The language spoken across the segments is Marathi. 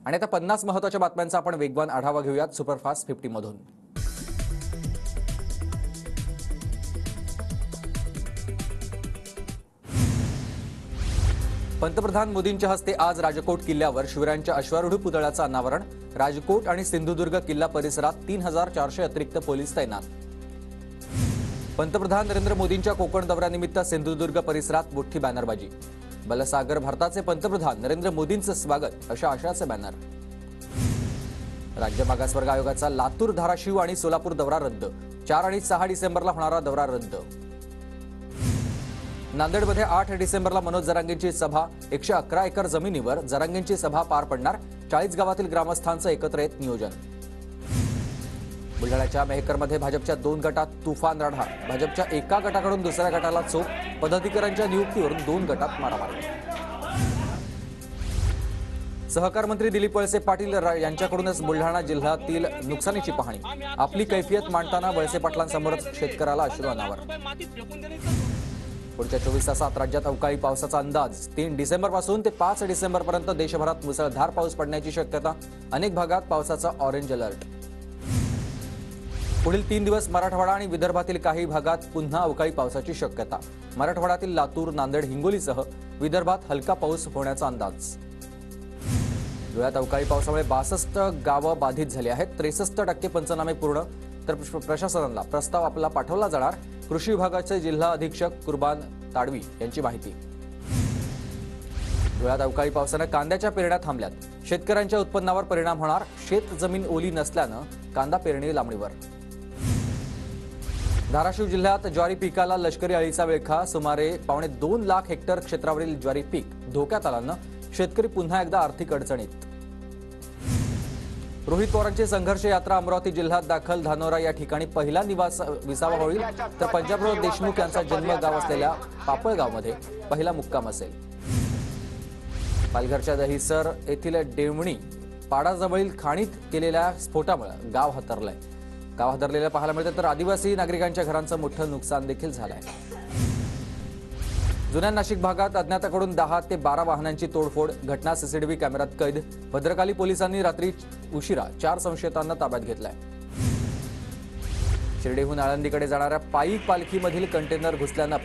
आणि आता 50 महत्त्वाच्या बातम्यांचा आपण वेगवान आढावा घेऊयात सुपरफास्ट 50 मधून। पंतप्रधान मोदींच्या हस्ते आज राजकोट किल्ल्यावर शिवरायांच्या अश्वारूढ पुतळ्याचं अनावरण। राजकोट आणि सिंधुदुर्ग किल्ला परिसरात 3400 अतिरिक्त पोलीस तैनात। पंतप्रधान नरेंद्र मोदींच्या कोकण दौऱ्यानिमित्त सिंधुदुर्ग परिसरात मोठी बॅनरबाजी। बलसागर भारताचे पंतप्रधान नरेंद्र मोदींचं स्वागत अशा आशयाचे बॅनर। राज्य मागासवर्ग आयोगाचा लातूर, धाराशिव आणि सोलापूर दौरा रद्द। 4 आणि 6 डिसेंबरला होणारा दौरा रद्द। नांदेडमध्ये 8 डिसेंबरला मनोज जरांगेंची सभा। 111 एकर जमिनीवर जरांगेंची सभा पार पडणार। 40 गावातील ग्रामस्थांचं एकत्र येत नियोजन। बुलढाण्याच्या मेहकरमध्ये भाजपच्या 2 गटात तुफान लढा। भाजपच्या एका गटाकडून दुसऱ्या गटाला चोप। पदाधिकाऱ्यांच्या नियुक्तीवरून 2 गटात मारामारी। सहकार मंत्री दिलीप वळसे पाटील यांच्याकडूनच बुलढाणा जिल्ह्यातील नुकसानीची पाहणी। आपली कैफियत मांडताना वळसे पाटलांसमोर शेतकऱ्याला अश्रू अनावर। पुढच्या 24 तासात राज्यात अवकाळी पावसाचा अंदाज। 3 डिसेंबरपासून ते 5 डिसेंबरपर्यंत देशभरात मुसळधार पाऊस पडण्याची शक्यता। अनेक भागात पावसाचा ऑरेंज अलर्ट। पुढील 3 दिवस मराठवाडा आणि विदर्भातील काही भागात पुन्हा अवकाळी पावसाची शक्यता। मराठवाड्यातील लातूर, नांदेड, हिंगोलीसह विदर्भात हलका पाऊस होण्याचा अंदाज। धुळ्यात अवकाळी पावसामुळे 62 गावं बाधित झाली आहेत। 63% पंचनामे पूर्ण, तर प्रशासनाला प्रस्ताव आपला पाठवला जाणार। कृषी विभागाचे जिल्हा अधीक्षक कुर्बान ताडवी यांची माहिती। धुळ्यात अवकाळी पावसाने कांद्याच्या पेरण्या थांबल्यात। शेतकऱ्यांच्या उत्पन्नावर परिणाम होणार। शेत जमीन ओली नसल्यानं कांदा पेरणी लांबणीवर। धाराशिव जिल्ह्यात ज्वारी पिकाला लष्करी अळीचा विळखा। सुमारे 2.25 लाख हेक्टर क्षेत्रावरील ज्वारी पीक धोक्यात आल्यानं शेतकरी पुन्हा एकदा आर्थिक अडचणीत। रोहित पवारांची संघर्ष यात्रा अमरावती जिल्ह्यात दाखल। धानोरा या ठिकाणी पहिला विसावा होईल, तर पंजाबराव देशमुख यांचा जन्मगाव असलेल्या पापळगावमध्ये पहिला मुक्काम असेल। पालघरच्या दहिसर येथील डेवणी पाडाजवळील खाणीत केलेल्या स्फोटामुळे गाव हादरलंय। गाव हादरलेलं पाहायला मिळतं, तर आदिवासी नागरिकांच्या घरांचं मोठं नुकसान देखील झालंय। जुन्या नाशिक भागात अज्ञाताकडून 10 ते 12 वाहनांची तोडफोड। घटना सीसीटीव्ही कॅमेऱ्यात कैद। भद्रकाली पोलिसांनी रात्री उशिरा 4 संशयितांना ताब्यात घेतलाय। शिर्डीहून आळंदीकडे जाणाऱ्या पायी पालखीमधील कंटेनर घुसल्यानं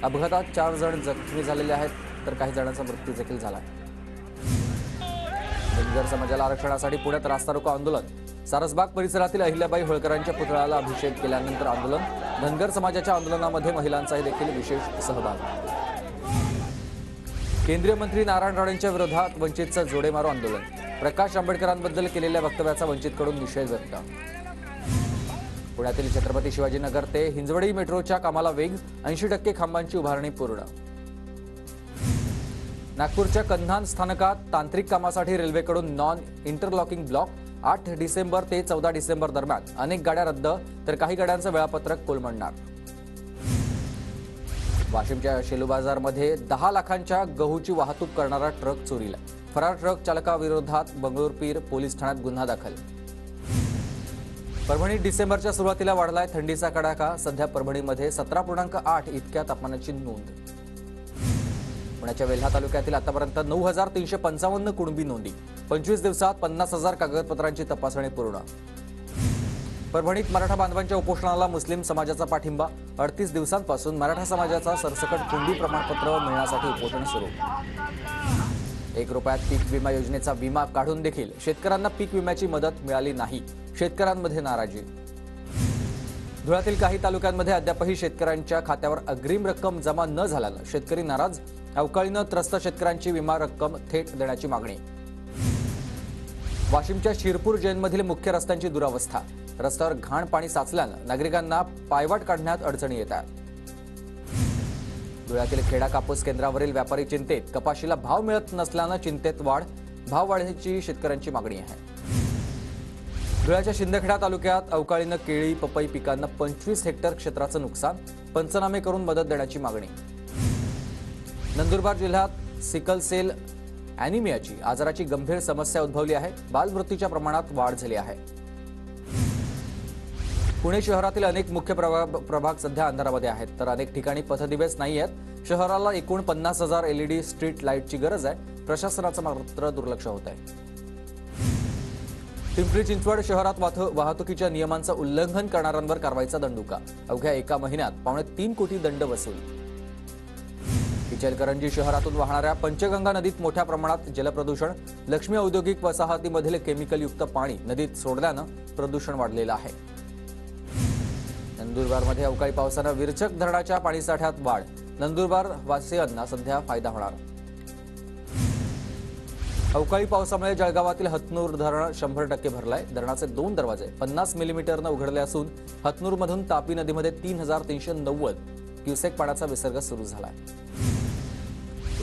अपघातात 4 जण जखमी झालेले आहेत, तर काही जणांचा मृत्यू देखील झालाय। धनगर समाजाला आरक्षणासाठी पुण्यात रास्ता रोको आंदोलन। सारसबाग परिसरातील अहिल्याबाई होळकरांच्या पुतळ्याला अभिषेक केल्यानंतर आंदोलन। धनगर समाजाच्या आंदोलनामध्ये महिलांचाही देखील विशेष सहभाग। केंद्रीय मंत्री नारायण राणेंच्या विरोधात वंचितचं जोडेमारो आंदोलन। प्रकाश आंबेडकरांबद्दल केलेल्या वक्तव्याचा वंचितकडून निषेध व्यक्त। पुण्यातील छत्रपती शिवाजीनगर ते हिंजवडी मेट्रोच्या कामाला वेग। 80% खांबांची उभारणी पूर्ण। नागपूरच्या कन्हान स्थानकात तांत्रिक कामासाठी रेल्वेकडून नॉन इंटरलॉकिंग ब्लॉक। 8 डिसेंबर ते 14 डिसेंबर दरम्यान अनेक गाड्या रद्द, तर काही गाड्यांचं वेळापत्रक कोलमडणार। वाशिमच्या शेलू बाजारमध्ये 10 लाखांच्या गहूची वाहतूक करणारा ट्रक चोरीला। फरार ट्रक चालकाविरोधात बंगळूरपीर पोलीस ठाण्यात गुन्हा दाखल। परभणीत डिसेंबरच्या सुरुवातीला वाढलाय थंडीचा कडाका। सध्या परभणीमध्ये 17.8 इतक्या तापमानाची नोंद। पुण्याच्या वेल्हा तालुक्यातील आतापर्यंत 9355 कुणबी नोंदी। 25 दिवसात 50,000 कागदपत्रांची तपासणी पूर्ण। परभणीत मराठा बांधवांच्या उपोषणाला मुस्लिम समाजाचा पाठिंबा। 38 दिवसांपासून मराठा समाजाचा सरसकट कुणबी प्रमाणपत्र मिळण्यासाठी उपोषण सुरू। 1 रुपयात पीक विमा योजनेचा विमा काढून देखील शेतकऱ्यांना पीक विम्याची मदत मिळाली नाही। शेतकऱ्यांमध्ये नाराजी। धुळ्यातील काही तालुक्यांमध्ये अद्यापही शेतकऱ्यांच्या खात्यावर अग्रिम रक्कम जमा न झाल्यानं शेतकरी नाराज। अवकाळीनं त्रस्त शेतकऱ्यांची विमा रक्कम थेट देण्याची मागणी। वाशिमच्या शिरपूर जैनमधील मुख्य रस्त्यांची दुरावस्था। रस्त्यावर घाण पाणी साचल्यानं नागरिकांना पायवाट काढण्यात अडचणी येत आहेत। धुळ्यातील खेडा कापूस केंद्रावरील व्यापारी चिंतेत। कपाशीला भाव मिळत नसल्यानं चिंतेत वाढ। भाव वाढीची शेतकऱ्यांची मागणी आहे। धुळ्याच्या शिंदखेडा तालुक्यात अवकाळीनं केळी, पपई पिकांना 25 हेक्टर क्षेत्राचं नुकसान। पंचनामे करून मदत देण्याची मागणी। नंदुरबार जिल्ह्यात सिकल सेल ॲनिमियाची आजाराची गंभीर समस्या उद्भवली आहे। बालमृत्यूच्या प्रमाणात वाढ झाली आहे। पुणे शहरातील अनेक मुख्य प्रभाग सध्या अंधारामध्ये आहेत, तर अनेक ठिकाणी पथदिवेच नाही आहेत। शहराला एकूण 50,000 LED स्ट्रीट लाईटची गरज आहे। प्रशासनाचं मात्र दुर्लक्ष होत आहे। पिंपरी चिंचवड शहरात वाहतुकीच्या नियमांचं उल्लंघन करणाऱ्यांवर कारवाईचा दंडुका. अवघ्या एका महिन्यात 3.25 कोटी दंड वसूल. इचलकरंजी शहरातून वाहणाऱ्या पंचगंगा नदीत मोठ्या प्रमाणात जलप्रदूषण. लक्ष्मी औद्योगिक वसाहतीमधील केमिकलयुक्त पाणी नदीत सोडल्यानं प्रदूषण वाढलेलं आहे. नंदुरबारमध्ये अवकाळी पावसानं विरचक धरणाच्या पाणीसाठ्यात वाढ. नंदुरबार वासियांना सध्या फायदा होणार. अवकाळी पावसामुळे जळगावातील हतनूर धरण 100% भरलाय. धरणाचे 2 दरवाजे 50 मिलीमीटरनं उघडले असून हतनूरमधून तापी नदीमध्ये 3390 क्युसेक पाण्याचा विसर्ग सुरू झालाय.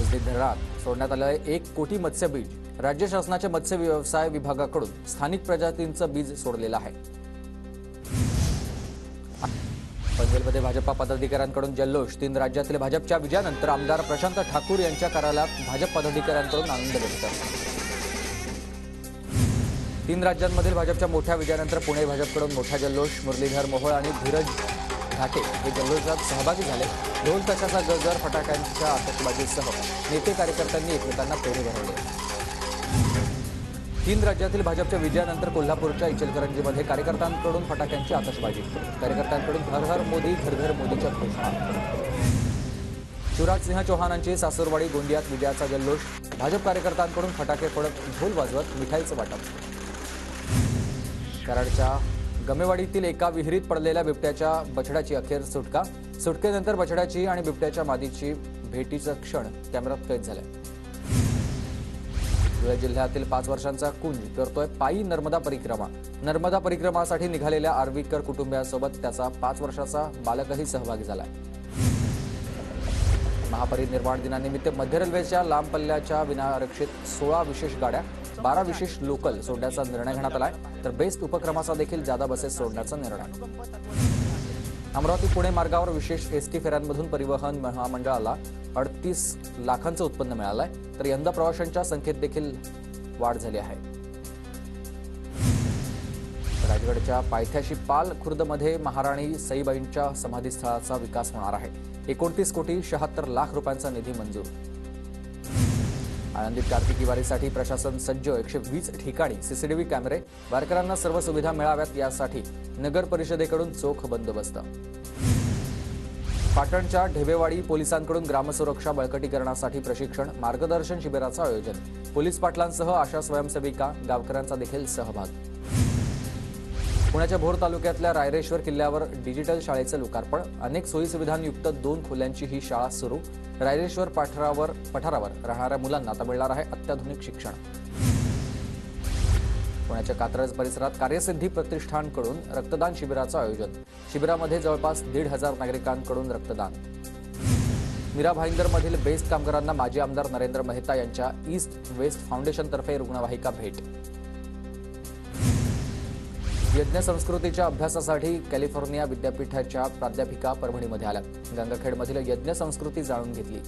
उजनी धरणात सोडण्यात आलेले 1 कोटी मत्स्य बीज. राज्य शासनाच्या मत्स्य व्यवसाय विभागाकडून स्थानिक प्रजातींचं बीज सोडलेलं आहे. पनवेलमध्ये भाजपा पदाधिकाऱ्यांकडून जल्लोष. 3 राज्यातील भाजपच्या विजयानंतर आमदार प्रशांत ठाकूर यांच्या कार्यालयात भाजप पदाधिकाऱ्यांकडून आनंद व्यक्त. 3 राज्यांमधील भाजपच्या मोठ्या विजयानंतर पुणे भाजपकडून मोठा जल्लोष. मुरलीधर मोहोळ आणि धीरज घाटे हे जल्लोषात सहभागी झाले. ढोल ताशाचा गजर, फटाक्यांच्या आतषबाजीसह नेते कार्यकर्त्यांनी एकमेकांना पेढे भरवले. 3 राज्यातील भाजपच्या विजयानंतर कोल्हापूरच्या इचलकरंजीमध्ये कार्यकर्त्यांकडून फटाक्यांची आतषबाजी. कार्यकर्त्यांकडून हर हर मोदी घर घर मोदीच्या घोषणा. शिवराज सिंह चौहानांची सासूरवाडी गोंदियात विजयाचा जल्लोष. भाजप कार्यकर्त्यांकडून फटाके फोडत ढोल वाजवत मिठाईचं वाटप. कराडच्या गमेवाडीतील एका विहिरीत पडलेल्या बिबट्याच्या बछड्याची अखेर सुटका. सुटकेनंतर बछड्याची आणि बिबट्याच्या मादीची भेटीचा क्षण कॅमेऱ्यात कैद झाले. धुळे जिल्ह्यातील 5 वर्षांचा कुंज करतोय पायी नर्मदा परिक्रमा. नर्मदा परिक्रमासाठी निघालेल्या आर्वीकर कुटुंबियासोबत त्याचा 5 वर्षाचा बालकही सहभागी झालाय. महापरिनिर्वाण दिनानिमित्त मध्य रेल्वेच्या लांब पल्ल्याच्या विनाआरक्षित 16 विशेष गाड्या, 12 विशेष लोकल सोडण्याचा निर्णय घेण्यात आलाय. तर बेस्ट उपक्रमाचा देखील जादा बसेस सोडण्याचा निर्णय. अमरावती पुणे मार्गावर विशेष एसटी फेऱ्यांमधून परिवहन महामंडळाला 38 लाखांचं उत्पन्न मिळालंय. तर यंदा प्रवाशांच्या संख्येत देखील वाढ झाली आहे. राजगडच्या पायथ्याशी पाल खुर्दमध्ये महाराणी सईबाईंच्या समाधीस्थळाचा विकास होणार आहे. 29 कोटी 76 लाख रुपयांचा निधी मंजूर. आळंदीत कार्तिकी वारीसाठी प्रशासन सज्ज. 120 ठिकाणी सीसीटीव्ही कॅमेरे. वारकऱ्यांना सर्व सुविधा मिळाव्यात यासाठी नगर परिषदेकडून चोख बंदोबस्त. पाटणच्या ढेबेवाडी पोलिसांकडून ग्रामसुरक्षा बळकटीकरणासाठी प्रशिक्षण. मार्गदर्शन शिबिराचं आयोजन. पोलीस पाटलांसह आशा स्वयंसेविका, गावकऱ्यांचा देखील सहभाग. पुण्याच्या भोर तालुक्यातल्या रायरेश्वर किल्ल्यावर डिजिटल शाळेचं लोकार्पण. अनेक सोयीसुविधांयुक्त 2 खोल्यांची ही शाळा सुरू. रायरेश्वर पठारावर राहणाऱ्या मुलांना आता मिळणार आहे अत्याधुनिक शिक्षण. पुण्याच्या कात्रज परिसरात कार्यसिद्धी प्रतिष्ठानकडून रक्तदान शिबिराचं आयोजन. शिबिरामध्ये जवळपास 1,500 नागरिकांकडून रक्तदान. मीरा भाईंदरमधील बेस्ट कामगारांना माजी आमदार नरेंद्र मेहता यांच्या ईस्ट वेस्ट फाउंडेशनतर्फे रुग्णवाहिका भेट. यज्ञ संस्कृतीच्या अभ्यासासाठी कॅलिफोर्निया विद्यापीठाच्या प्राध्यापिका परभणीमध्ये आल्या. गंगाखेडमधील यज्ञ संस्कृती जाणून घेतली.